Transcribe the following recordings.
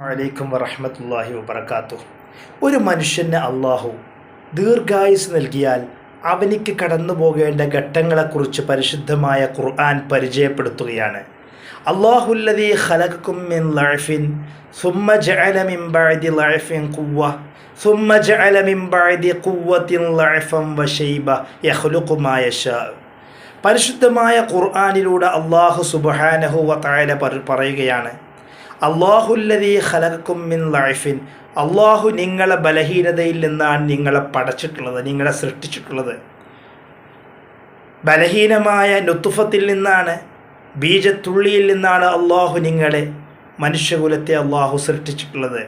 വലൈക്കും വറഹ്മത്തുള്ളാഹി വബറകാതുഹു. ഒരു മനുഷ്യന് അള്ളാഹു ദീർഘായുസ് നൽകിയാൽ അവനിക്ക് കടന്നു പോകേണ്ട ഘട്ടങ്ങളെക്കുറിച്ച് പരിശുദ്ധമായ ഖുർആൻ പരിചയപ്പെടുത്തുകയാണ്. അല്ലാഹുല്ലദീ ഖലഖക്കും മിൻ ലഅഫിൻ സുമ്മ ജഅല മിൻ ബഅദി ലഅഫിൻ ഖുവ്വ സുമ്മ ജഅല മിൻ ബഅദി ഖുവ്വത്തിൻ ലഅഫൻ വശൈബ യഖ്ലുഖു മാ യശാ. പരിശുദ്ധമായ ഖുർആനിലൂടെ അല്ലാഹു സുബ്ഹാനഹു വ തആല പറയുകയാണ്, അല്ലാഹുല്ലദീ ഖലഖക്കും മിൻ ലഅഫിൻ, അള്ളാഹു നിങ്ങളെ ബലഹീനതയിൽ നിന്നാണ് നിങ്ങളെ പടച്ചിട്ടുള്ളത്, നിങ്ങളെ സൃഷ്ടിച്ചിട്ടുള്ളത്. ബലഹീനമായ നുത്ഫത്തിൽ നിന്നാണ്, ബീജത്തുള്ളിയിൽ നിന്നാണ് അള്ളാഹു നിങ്ങളെ മനുഷ്യകുലത്തെ അള്ളാഹു സൃഷ്ടിച്ചിട്ടുള്ളത്.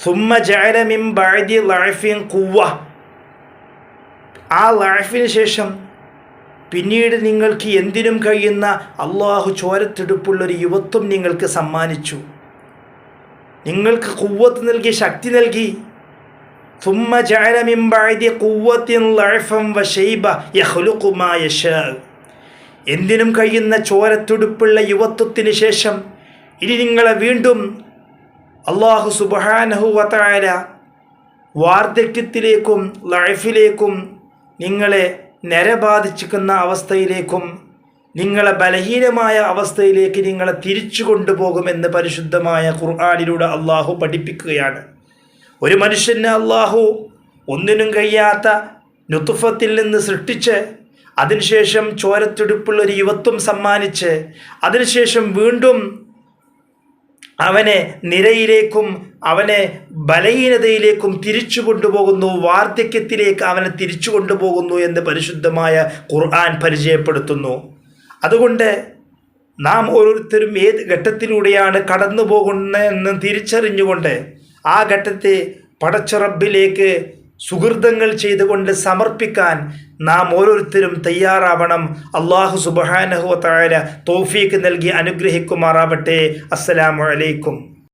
സുമ്മ ജഅല മിൻ ബഅദി ലഅഫിൻ ഖുവ്വ, ആ ലഅഫിന് ശേഷം പിന്നീട് നിങ്ങൾക്ക് എന്തിനും കഴിയുന്ന അള്ളാഹു ചോരത്തെടുപ്പുള്ളൊരു യുവത്വം നിങ്ങൾക്ക് സമ്മാനിച്ചു, നിങ്ങൾക്ക് ഖുവ്വത്ത് നൽകി, ശക്തി നൽകി. സുമ്മ ജഅല മിൻ ബഅദി ഖുവ്വത്തിൻ ലഅഫൻ വശൈബ യഖ്ലുഖു മാ യശാ. എന്തിനും കഴിയുന്ന ചോരത്തുടുപ്പുള്ള യുവത്വത്തിന് ശേഷം ഇനി നിങ്ങളെ വീണ്ടും അള്ളാഹു സുബ്ഹാനഹു വ തആല വാർദ്ധക്യത്തിലേക്കും ലഅഫിലേക്കും, നിങ്ങളെ നരബാധിച്ചിരിക്കുന്ന അവസ്ഥയിലേക്കും, നിങ്ങളെ ബലഹീനമായ അവസ്ഥയിലേക്ക് നിങ്ങളെ തിരിച്ചു കൊണ്ടുപോകുമെന്ന് പരിശുദ്ധമായ ഖുർആനിലൂടെ അള്ളാഹു പഠിപ്പിക്കുകയാണ്. ഒരു മനുഷ്യനെ അള്ളാഹു ഒന്നിനും കഴിയാത്ത നുത്ഫത്തിൽ നിന്ന് സൃഷ്ടിച്ച്, അതിനുശേഷം ചോരത്തുടുപ്പുള്ളൊരു യുവത്വം സമ്മാനിച്ച്, അതിനുശേഷം വീണ്ടും അവനെ നിരയിലേക്കും അവനെ ബലഹീനതയിലേക്കും തിരിച്ചു കൊണ്ടുപോകുന്നു, വാർദ്ധക്യത്തിലേക്ക് അവനെ തിരിച്ചു കൊണ്ടുപോകുന്നു എന്ന് പരിശുദ്ധമായ ഖുർആൻ പരിചയപ്പെടുത്തുന്നു. അതുകൊണ്ട് നാം ഓരോരുത്തരും ഏത് ഘട്ടത്തിലൂടെയാണ് കടന്നു പോകുന്നതെന്ന് തിരിച്ചറിഞ്ഞുകൊണ്ട് ആ ഘട്ടത്തെ പടച്ച റബ്ബിലേക്ക് സുഹൃതങ്ങൾ ചെയ്തുകൊണ്ട് സമർപ്പിക്കാൻ നാം ഓരോരുത്തരും തയ്യാറാവണം. അല്ലാഹു സുബ്ഹാനഹു വ തആല തൗഫീഖ് നൽകി അനുഗ്രഹിക്കുമാറാവട്ടെ. അസ്സലാമു അലൈക്കും.